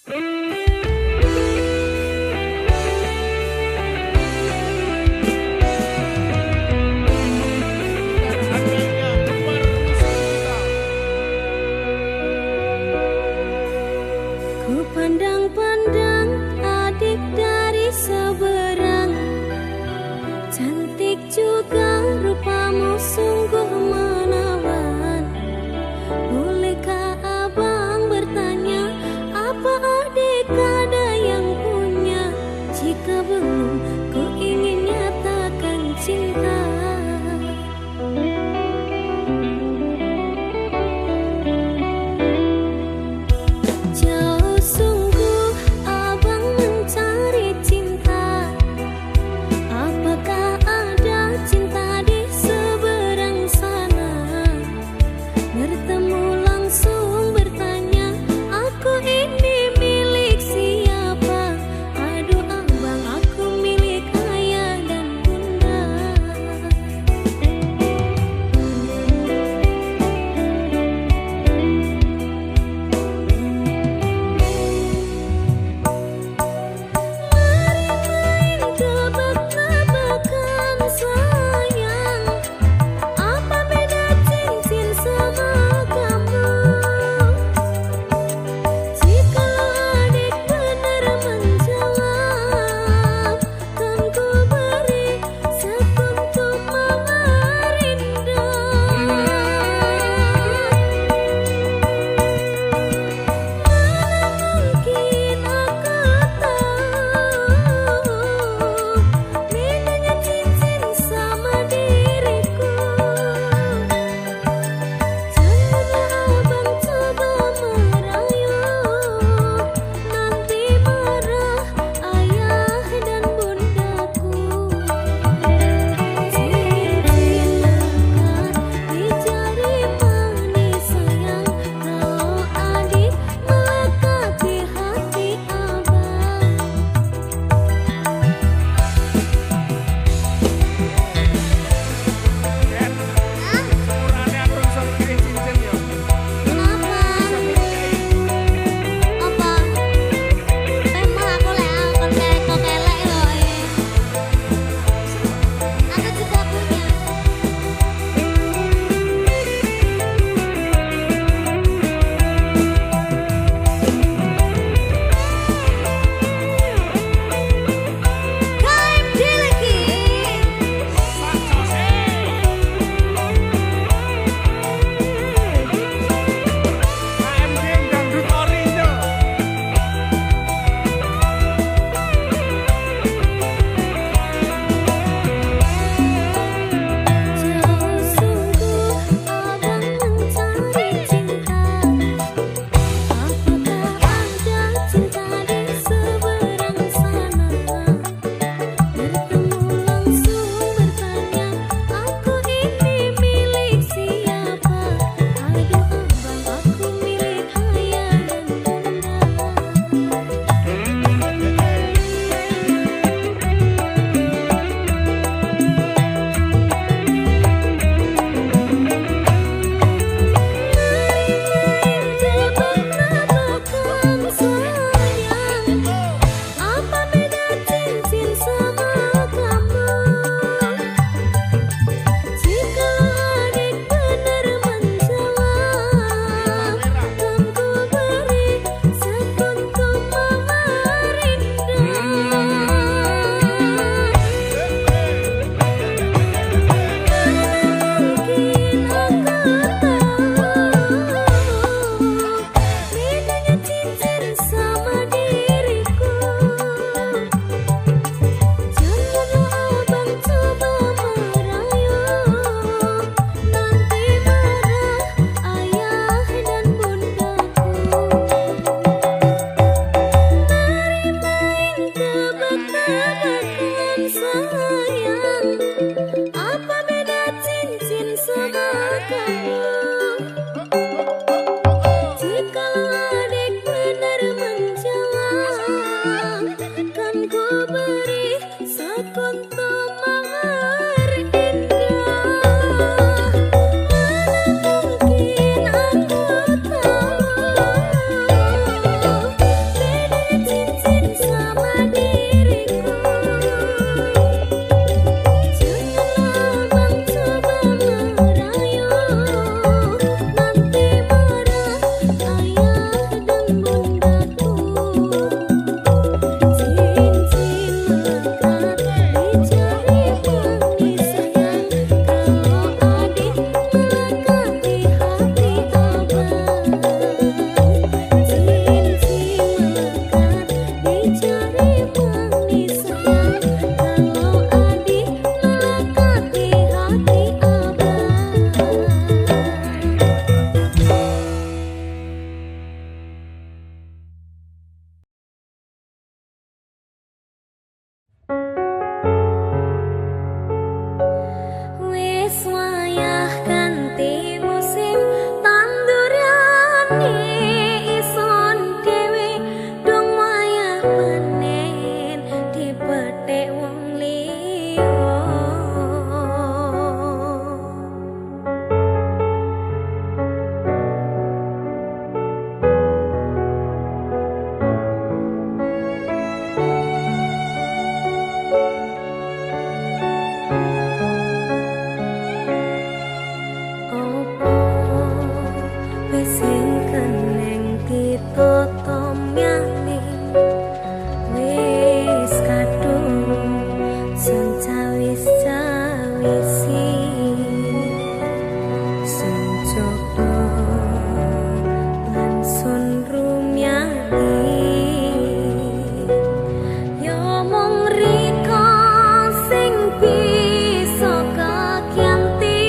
Ku pandang-pandang adik dari seberang, cantik juga rupamu sungguh menawan. Bolehkah abang bertanya, apa adik ada yang punya? Jika belum, ku ingin nyatakan cinta. keneng ditata myaning wis kadung sancawis-cawisi sencoba lan sun rumyati yo mung rika sing bisa kakyanti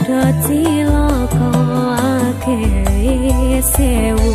kudu cilaka akeh sewu.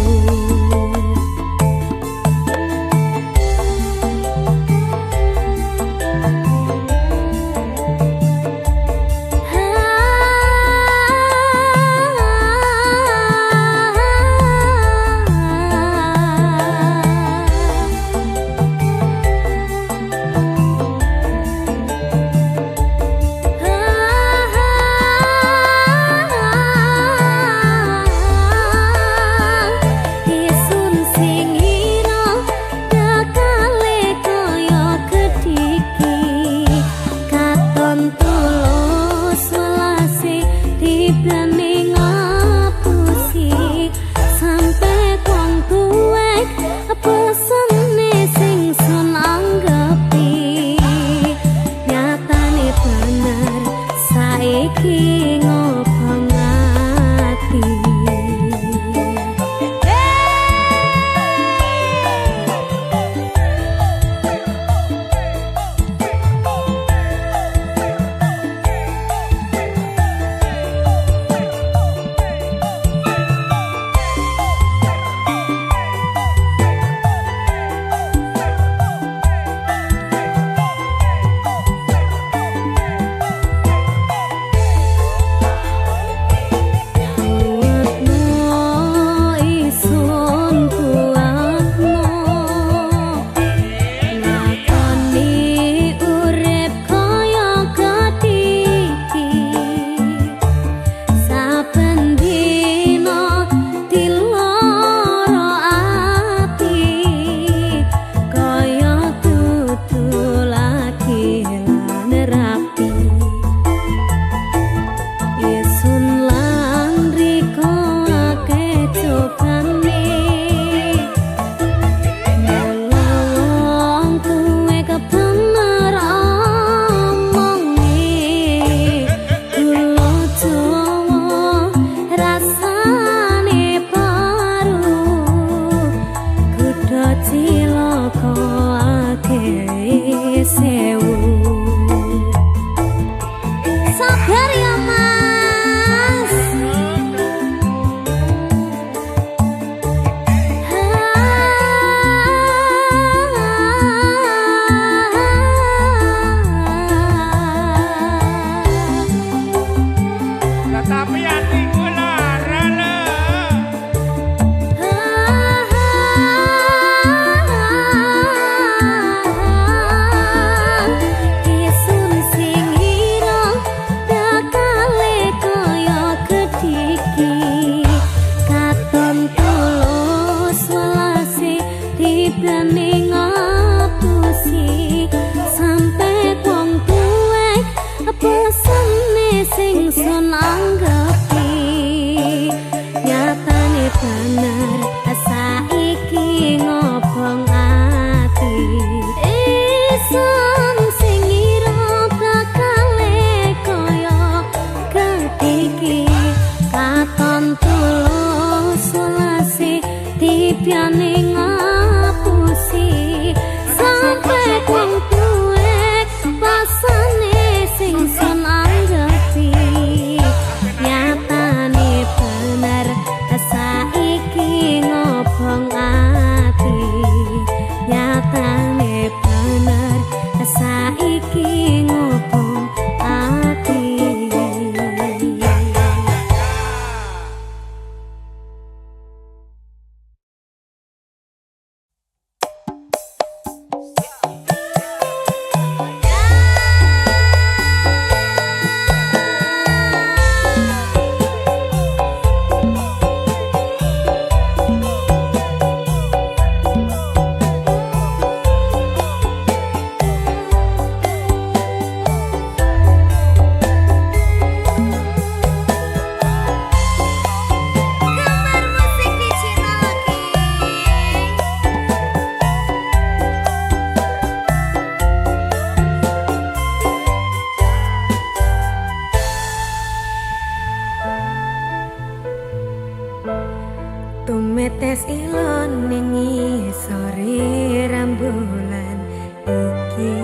Tumetes ilon ning sore rembulan iki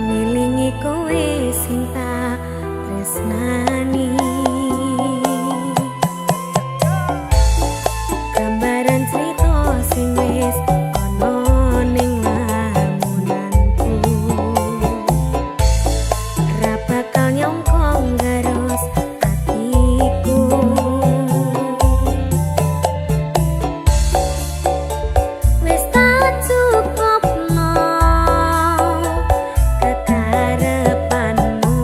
nilingi kowe sing tak tresno tresnani gambaran cerita sing wis ana ning lamunanku ra bakal nyongkong garus atiku wis tak cukupno kekarepanmu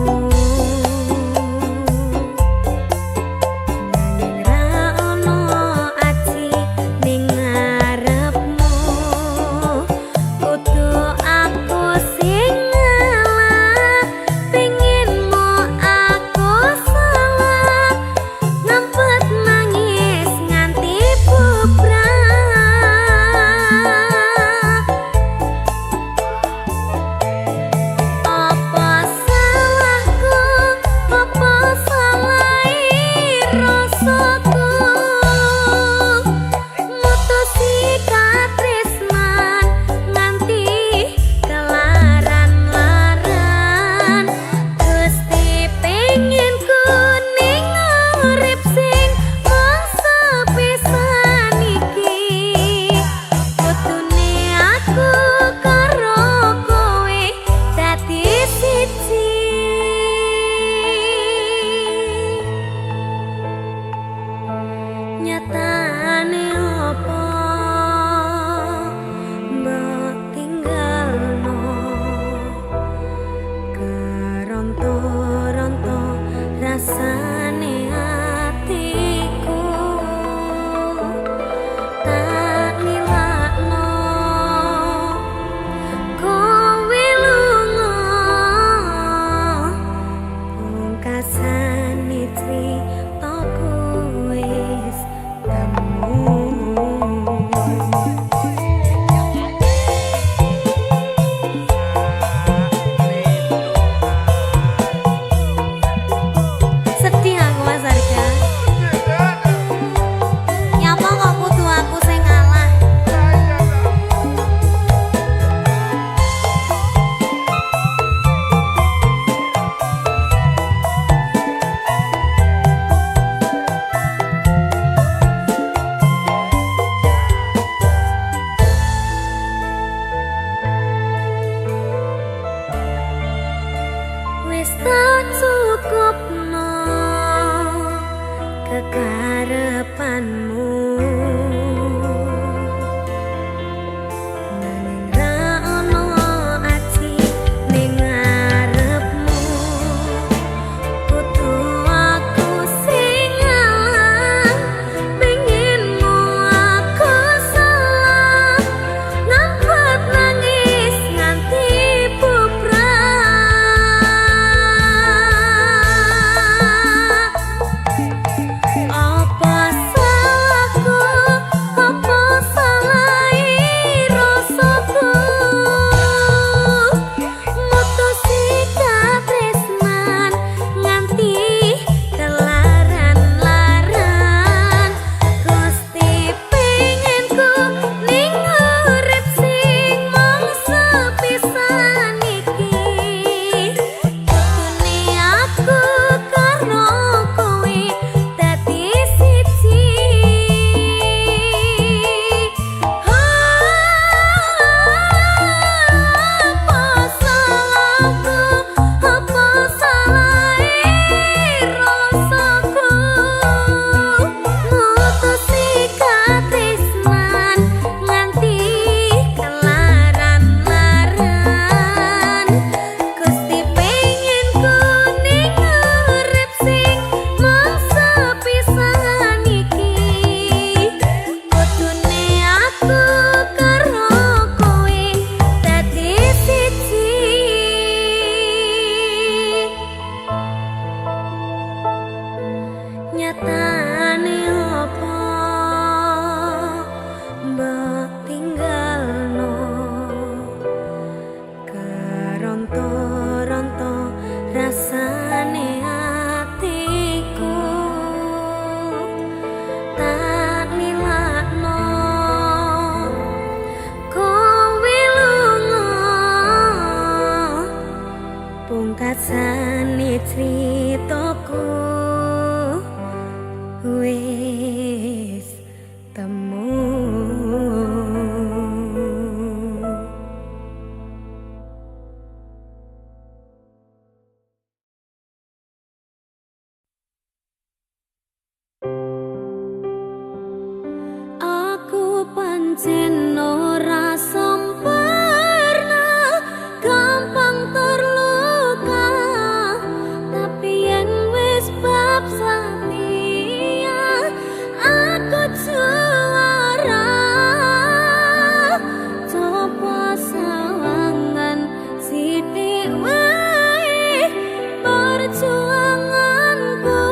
nanging ra ono aji ning ngarepmu kudu aku sing ngalah pengenmu aku salah ngempet nangis nganti bubrah apa salahku apa salahe rasaku mutusi katresnan nganti kelaran-laran Gusti pengen ku ning urip sing mung sepisan iki kutune aku karo kowe dadi siji nyatane apa mbok tinggalno keronto-ronto rasane atiku tak nilakno kowe lunga pungkasane critaku wis temu sedih aku Mas Arga nyapa kok kudu aku sing ngalah wis tak cukupno kekarepanmu nanging ra ono aji ning ngarepmu kudu aku sing ngalah pengenmu aku salah ngempet nangis nganti bubrah apa salahku apa salahe rasaku mutusi katresnan nganti kelaran-laran Gusti pengen ku ning urip sing mung sepisan iki kutune aku karo kowe dadi siji apa salahku apa salahe rasaku mutusi katresnan nganti kelaran-laran Gusti pengen ku ning urip sing mung sepisan iki kutune aku karo kowe dadi siji nyatane apa mbok tinggalno keronto-ronto rasane atiku tak nilakno kowe lunga pungkasane crita pancen ora sempurna, gampang terluka, tapi yen wis bab setia aku juara. Coba sawangan sithik wae perjuanganku,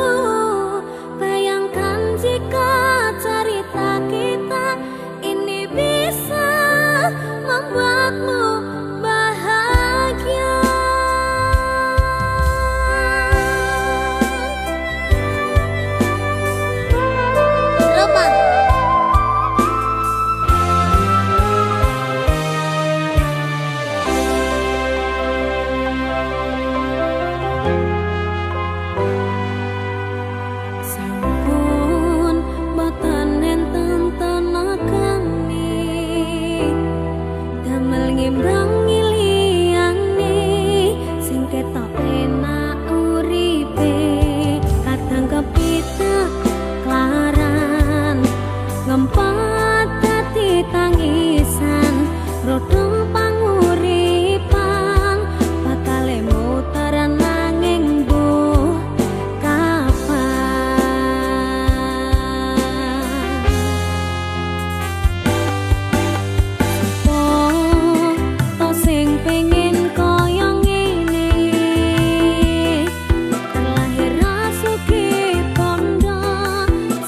bayangkan jika cerita kita ini bisa membuatmu bahagia. Roman. Sampun boten enten tenagane, damel ngimbangi liyane, sing ketok enak uripe, kadang kepitek klaran, ngempet dadi tangisan, rodong panguripan, bakale muter nanging mbuh kapan. To sing pengen kaya ngene, terlahir rasuki pondo,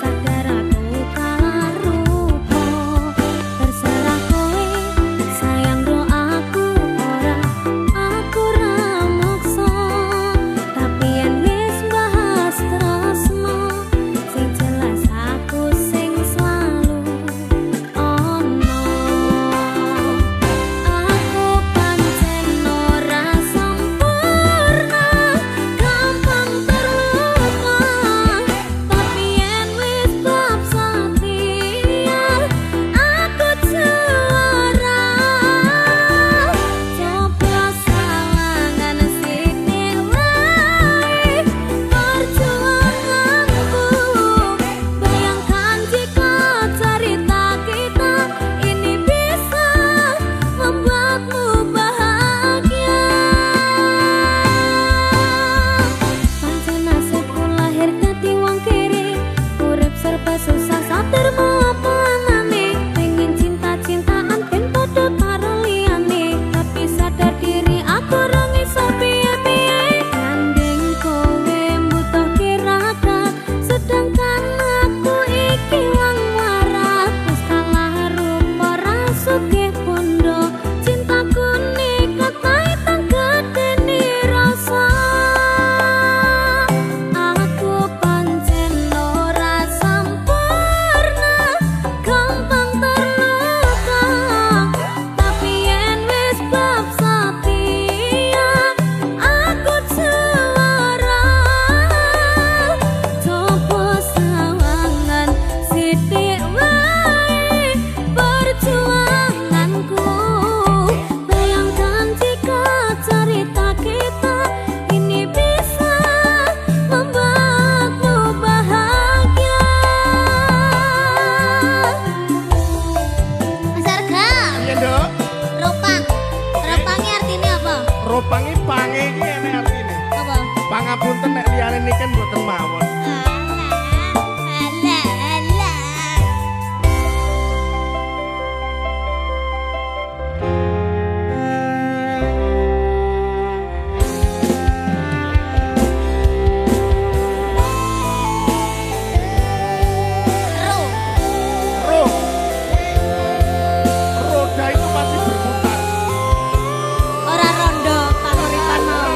sadar aku kalah rupa, terserah kowe sayang do aku ora, aku ra maksa, tapi yen wis bahas tresno, sing jelas aku sing selalu ono. Aku pancen ora sempurna, gampang terluka, tapi yen wis bab setia aku juara. Coba sawangan sithik wae perjuanganku, bayangkan jika cerita kita ini bisa membuatmu bahagia. Pancen nasibku lahir dadi wong kiri, urip serba susah satermu apa anane, pengen cinta-cintaan ben padha karo liyane, tapi sadar diri aku ora iso piye-piye. Gandeng kowe mbutuh kiraka, sedangkan aku iki wong waras, wis kalah rupa rasuke pondo, cintaku nikat kaitan gedene rasa. Aku pancen ora sempurna, gampang terluka, tapi yen wis bab setia aku juara. Coba sawangan sithik wae perjuanganku, bayangkan jika cerita kita ini bisa membuatmu bahagia. Mas Arga, Iya, Nduk. ropang. Ropangnya artinya apa? Ropangi pange iki enek artine. Apa? Pangapunten nek liyane niken mboten mawon. Alah, alah. Roh. Roda itu pasti berputar. Ora rondo panguripan mau.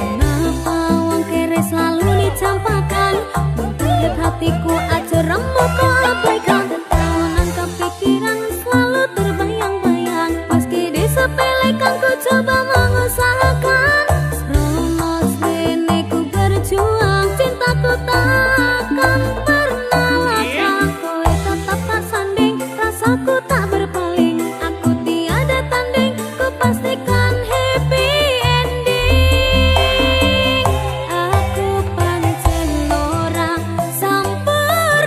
Kenapa wong kere selalu dicampakan, membuat hatiku aja remuk kau abaikan. Tahunan kepikiran selalu terbayang-bayang, meski disepelekan ku coba mengusahakan. Seromos dene ku berjuang, cintaku takkan pernah latah. Kowe tetap tak sanding, rasaku tak berpaling, aku tiada tanding, ku pastikan happy ending. Aku pancen ora sempurna,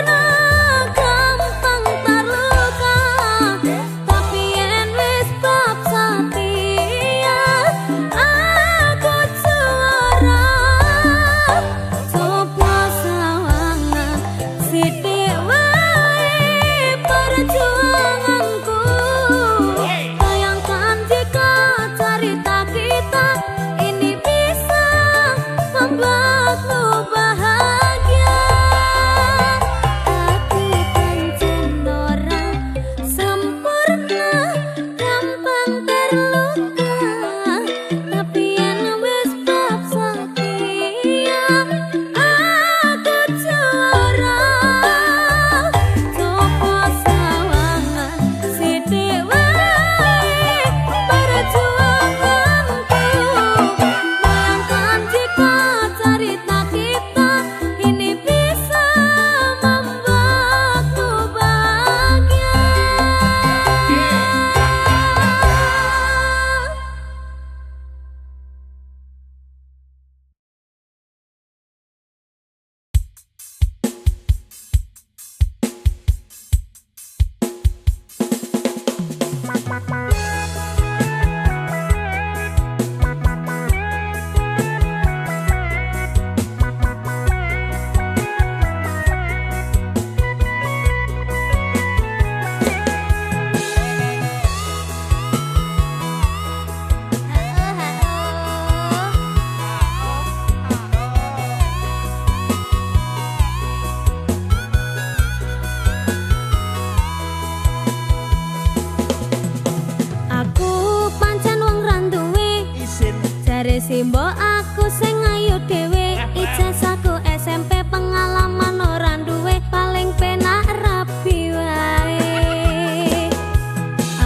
mbok aku sing ayu dhewe, ijazahku SMP pengalaman ora duwe, paling penak rapi wae.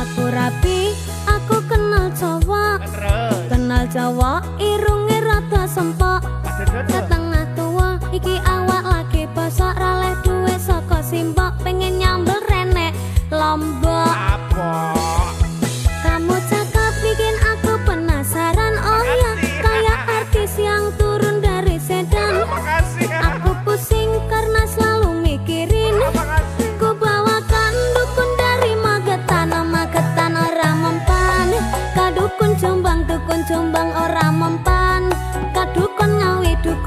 Aku rapi, aku kenal cowok, kenal cowok irunge rada sempok, setengah tua iki awak lagi bosok, raleh duwe saka simbok, pengen nyambel renek lombok. Kamu cakep bikin aku penasaran, oh ya kayak artis yang turun dari sedan. Aku pusing karena selalu mikirin, ku bawakan dukun dari Magetan, Magetan ora mempan, kadukun Jombang ora mempan, kadukun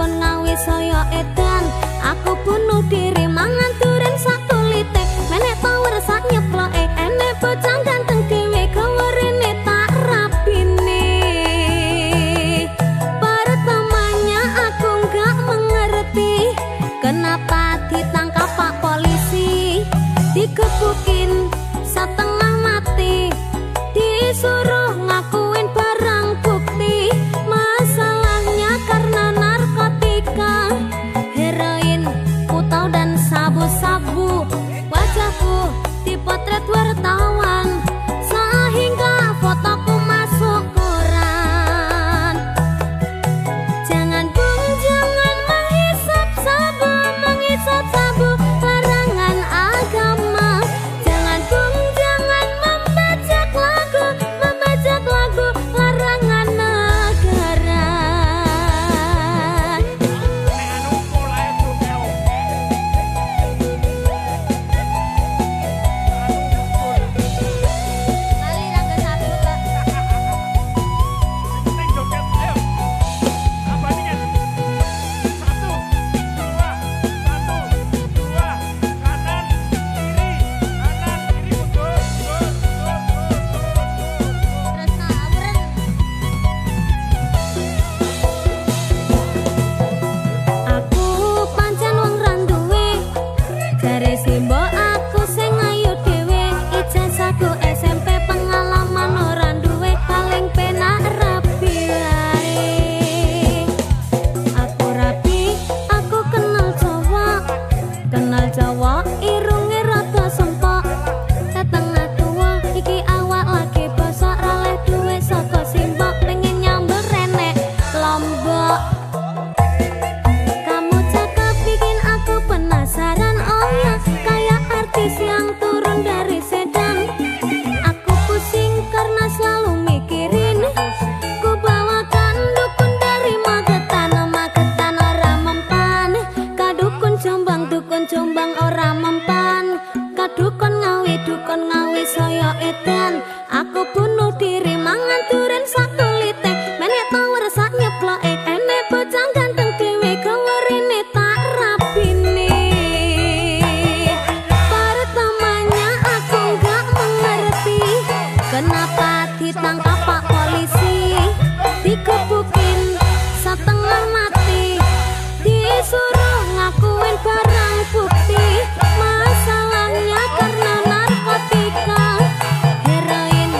Ngawi saya edan. Aku bunuh diri mangan duren sak kulite, menek power sak nyeploke, enek bocah ganteng dhewe gawerene tak rapine. Pertamanya aku nggak mengerti kenapa ditangkap Pak Polisi, digebukin setengah mati, disuruh ngakuin barang bukti. Masalahnya karena narkotika, heroin, putau dan sabu-sabu. Wajahku dipotret wartawan sehingga fotoku masuk koran. Jangan bung, jangan menghisap sabu, larangan agama. Jangan bung, jangan membajak lagu, larangan negara. Aku pancen wong randuwe, jare simbok aku sing ayu dhewe, ijazahku SMP pengalaman ora duwe, paling penak rapi wae. Aku rapi, aku kenal cowok irunge rada sempok, setengah tua iki awak lagi bosok, raleh duwe saka simbok, pengen nyambel renek lombok. Kamu cakep bikin aku penasaran, oh ya kayak artis yang turun dari sedan. Aku pusing karena selalu mikirin, ku bawakan dukun dari Magetan, Magetan ora mempan, kadukun Jombang ora mempan, kadukun Ngawi saya edan. Aku bunuh diri mangan duren sak kulite, menek power sak nyeploke, enek bocah ganteng dhewe gawerene tak rapine. Pertamanya aku nggak mengerti kenapa ditangkap Pak Polisi, digebukin setengah mati, disuruh ngakuin barang bukti. Masalahnya karena narkotika, heroin,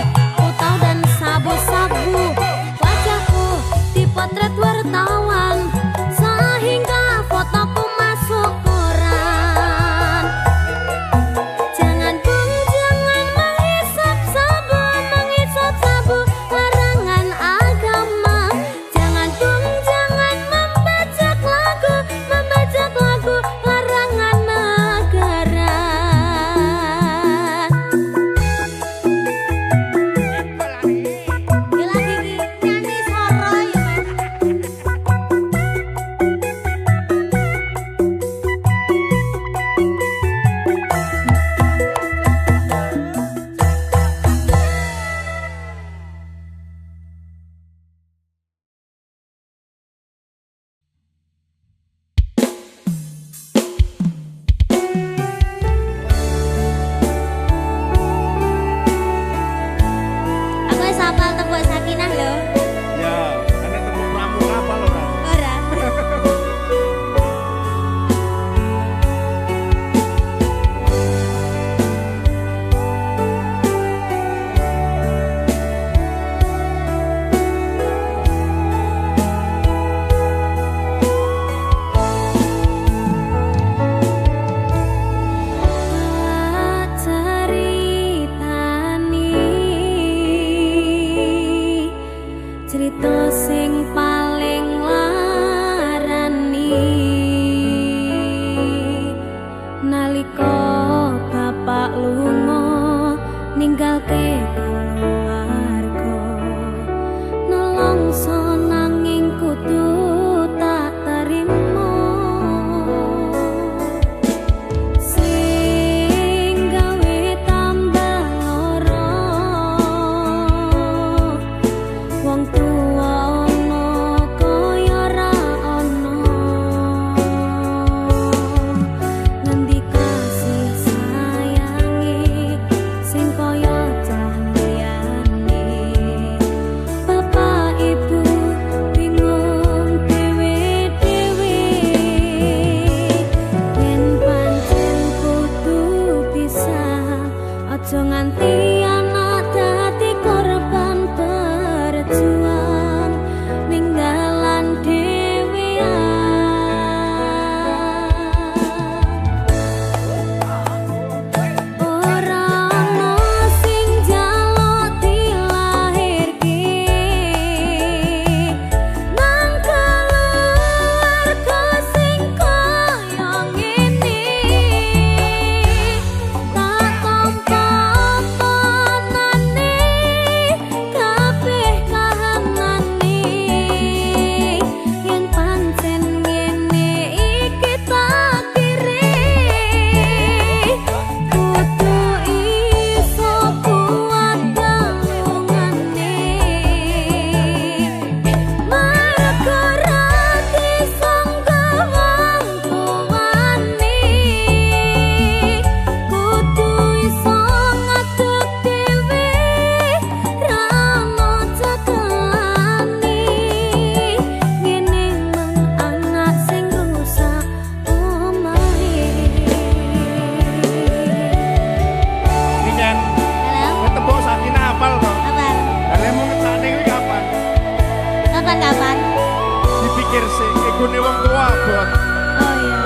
mikir sih, igune wong tua bot. Oh iya.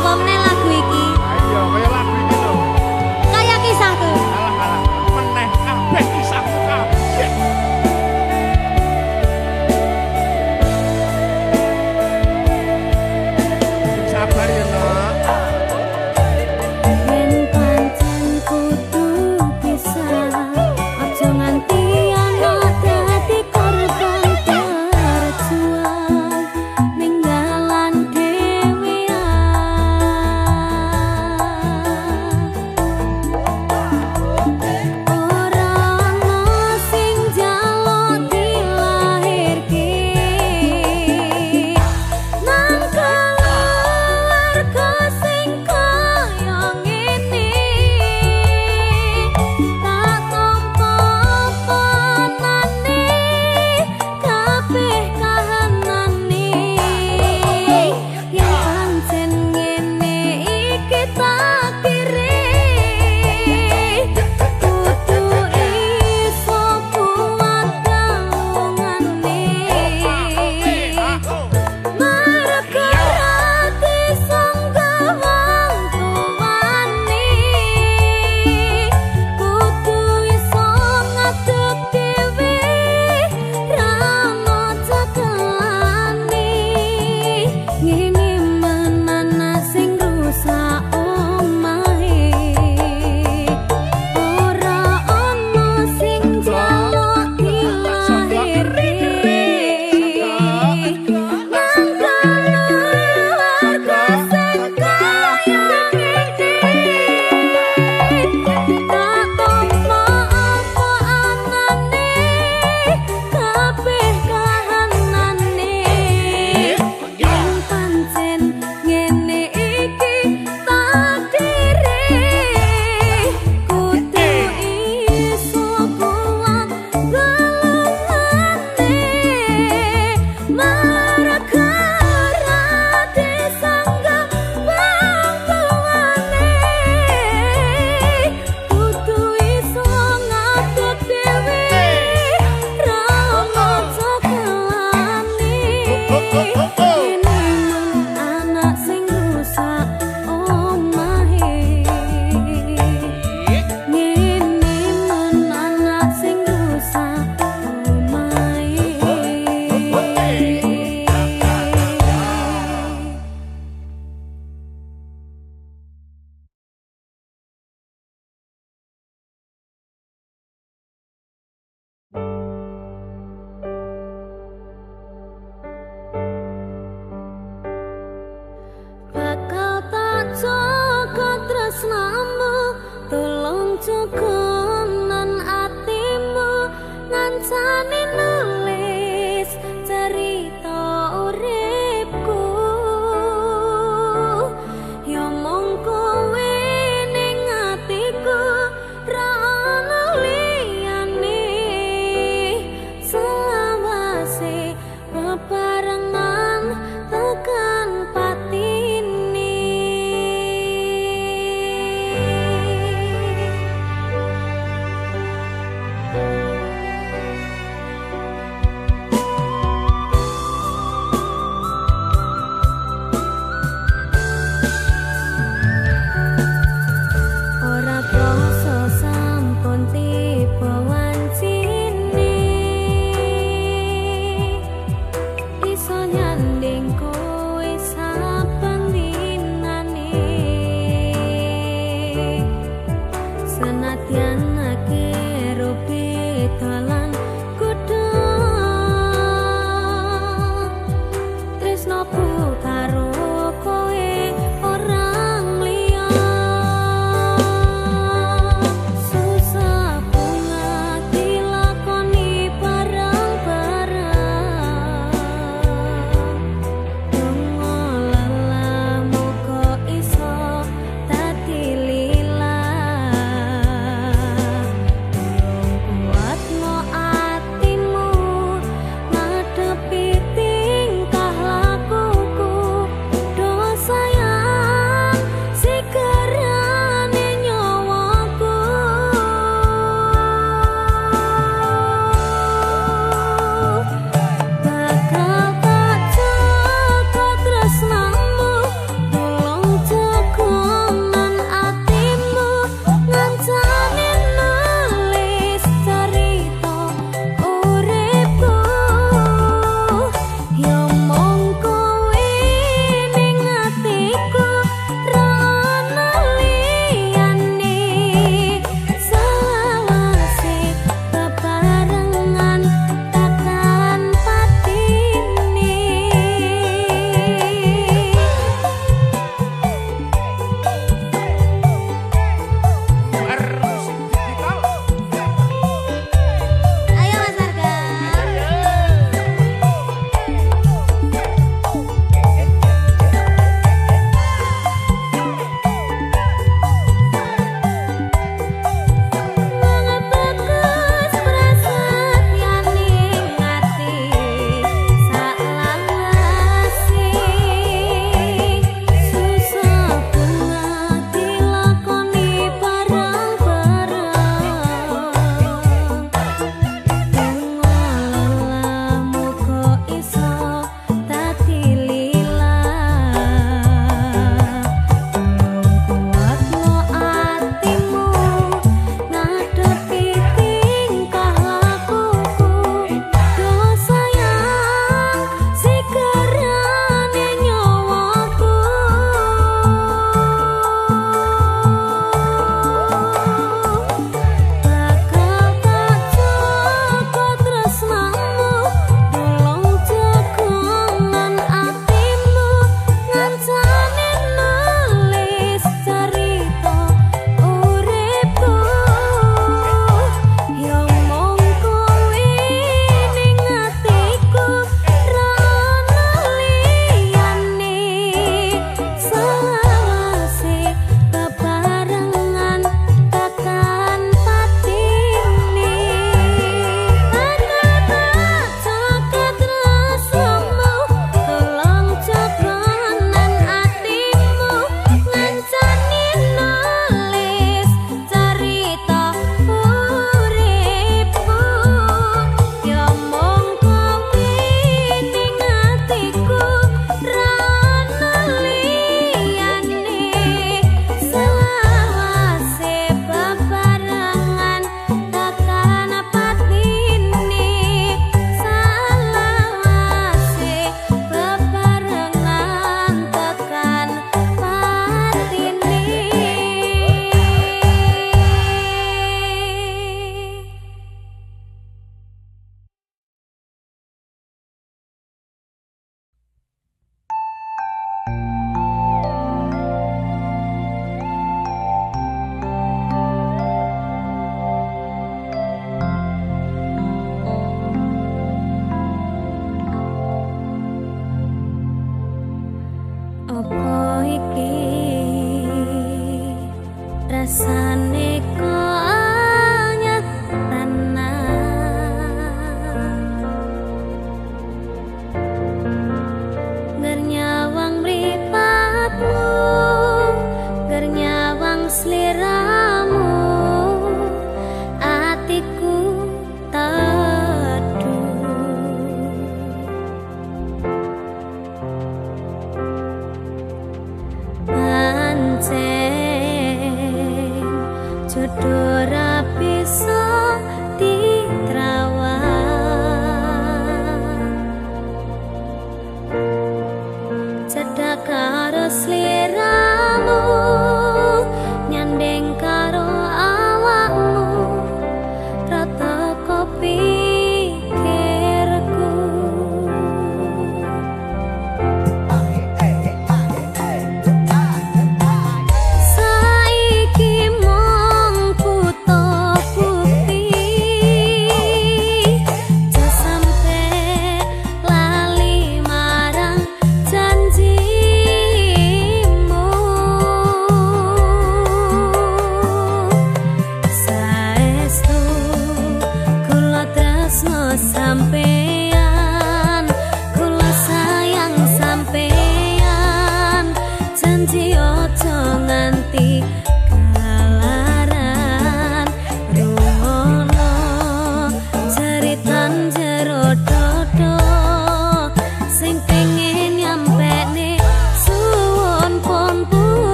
Apa meneh lagu iki? Ayo, kaya lagu iki lho. Kayak kisahku. Alah, meneh kabeh kisahku kabeh. Sabar ya, Nak. Yen pancen kudu pisah, aja nganti ana dadi korban berjuang, ninggalan dhewe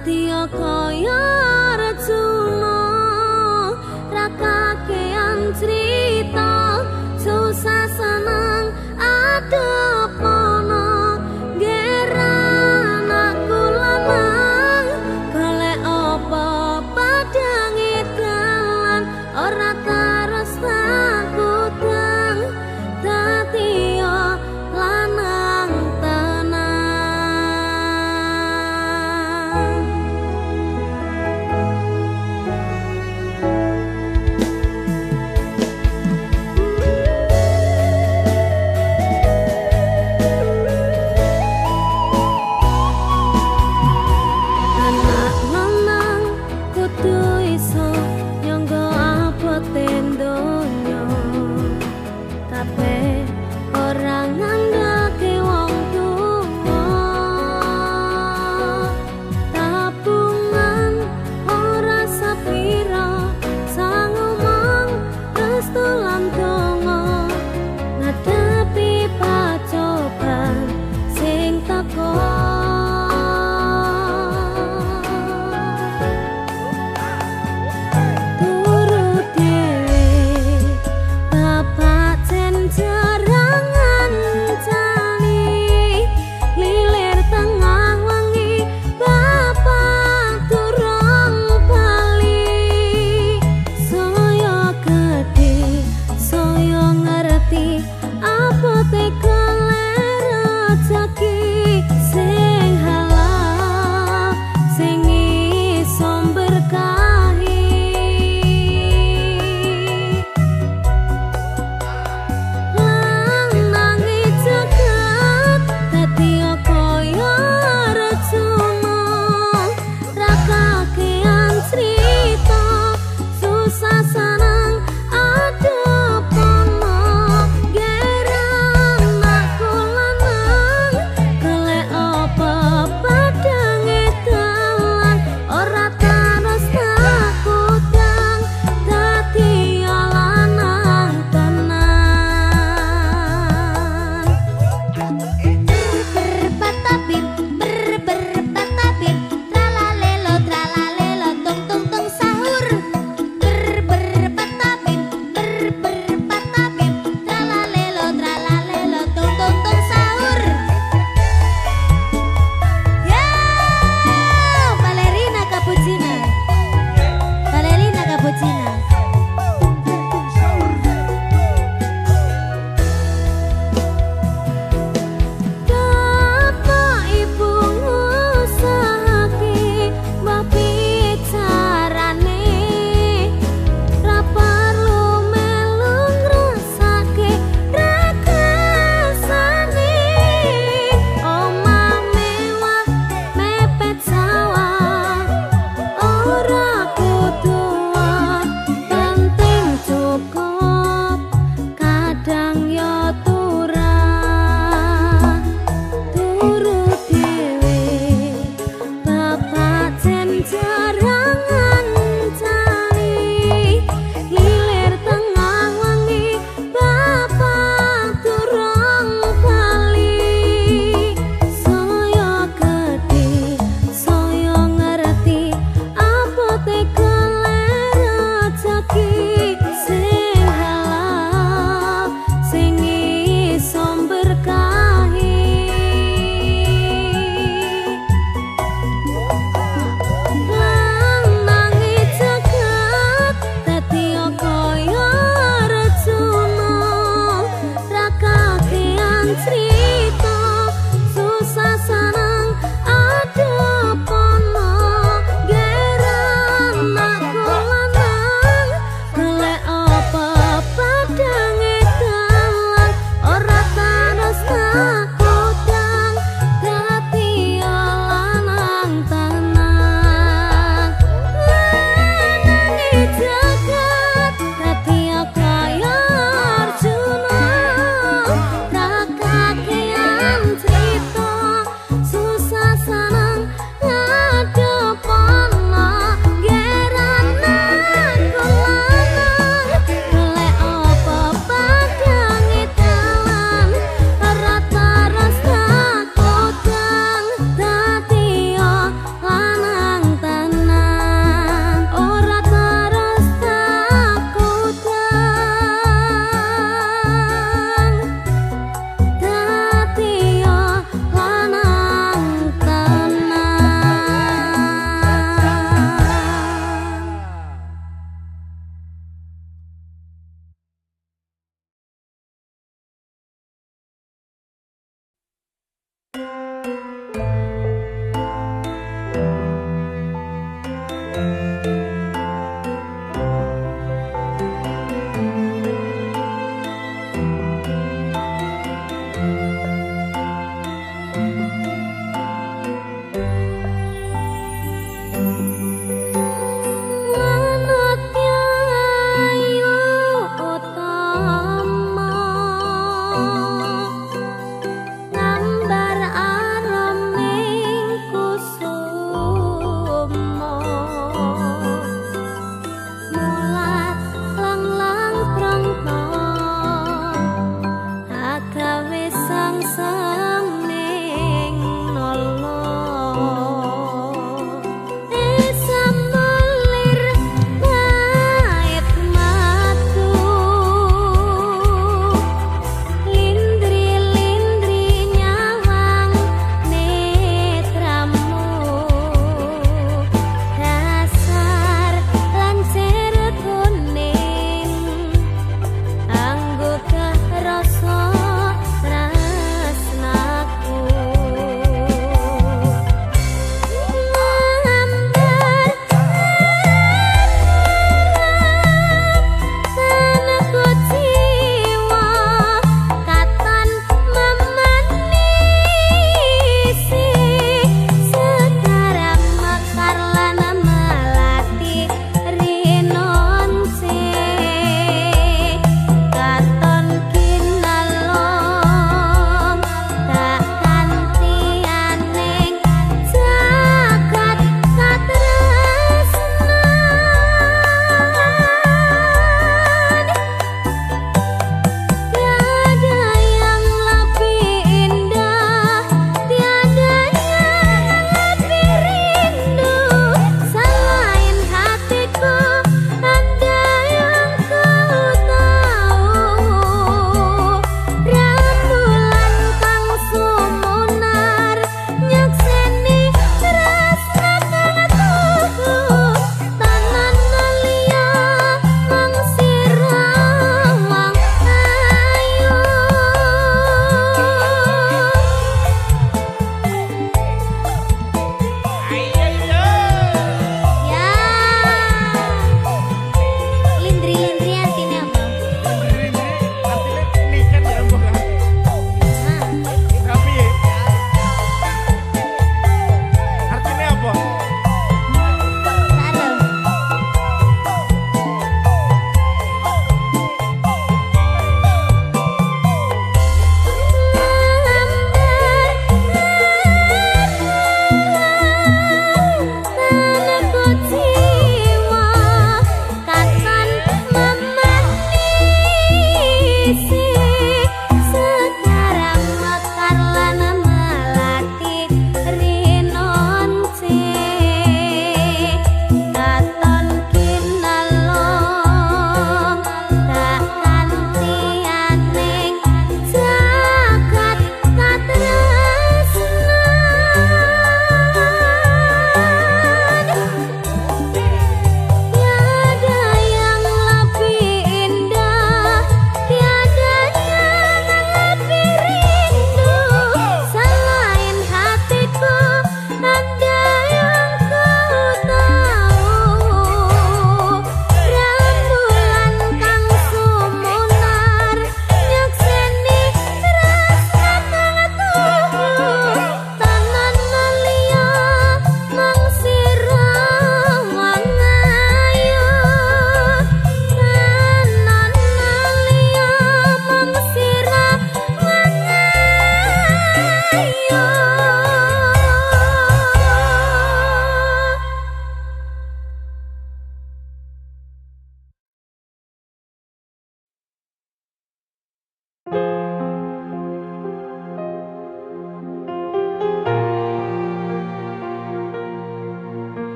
Dadiya kaya Arjuna ra kakean crita susah seneng adepono geran aku lanang golek apa padang edalan ora terus takutang dadiya lanang tenang. Anak lanang kudu iso nyangga abote donya kabeh ora ngandhake wong tuwa tabungan ora sapira sang omong restu lan donga ngadepi pacoban sing teko. Turut dhewe bapak jen jarangan cali lilir tengah wengi bapak durung bali saya gedhe saya ngerti abote golek rejeki sing halal sing iso berkahi lanangi jagat dadiya kaya Arjuna ra kakean crita susah seneng adepono geran aku lanang golek apa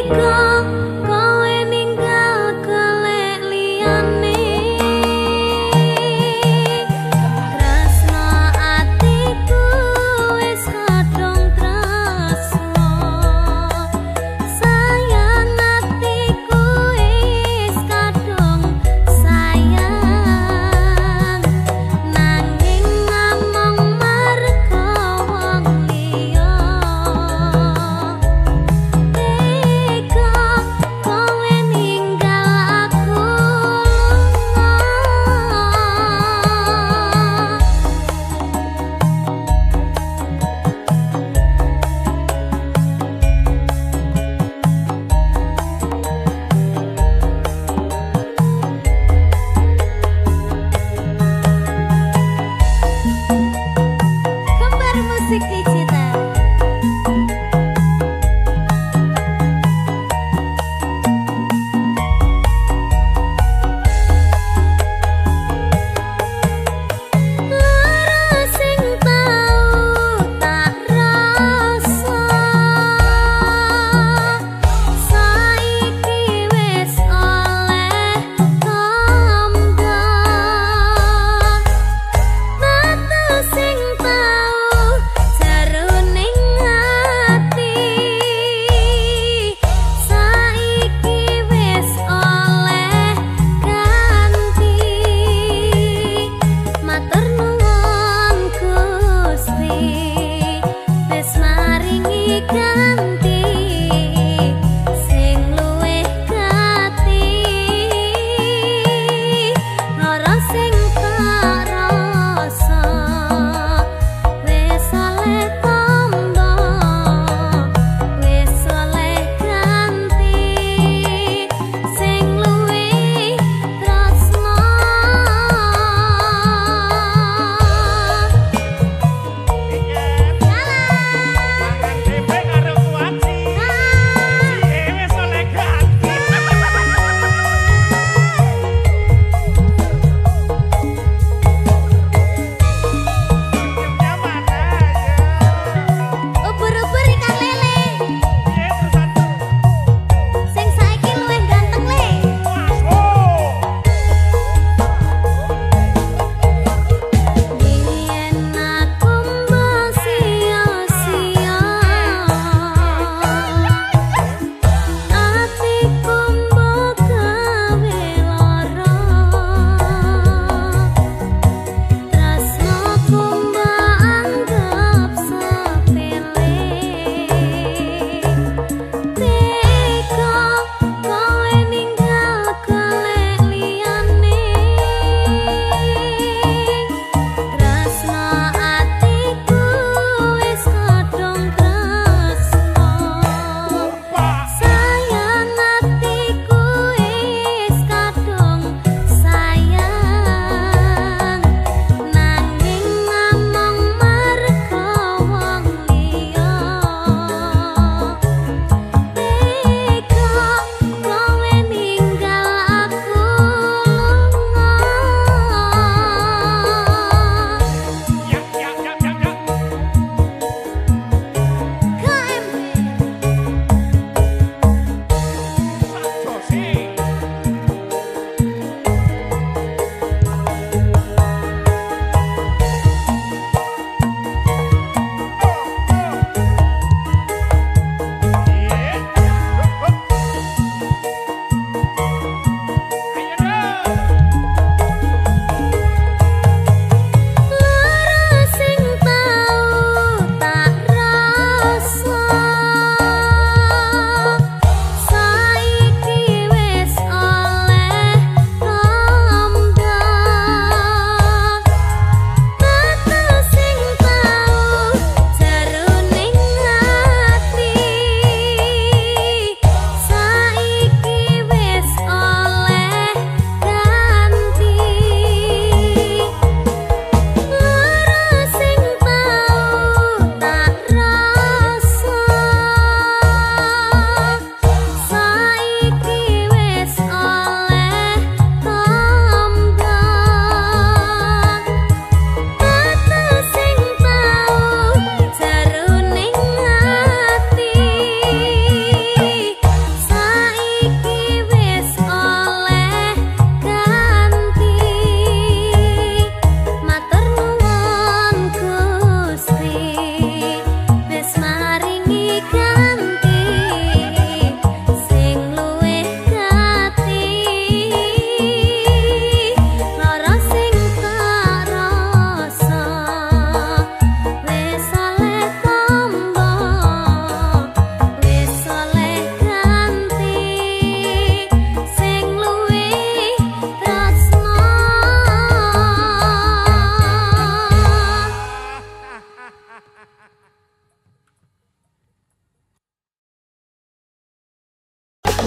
Tega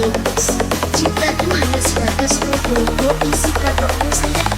Cinta itu hanya sebatas produk isi kantongmu saja.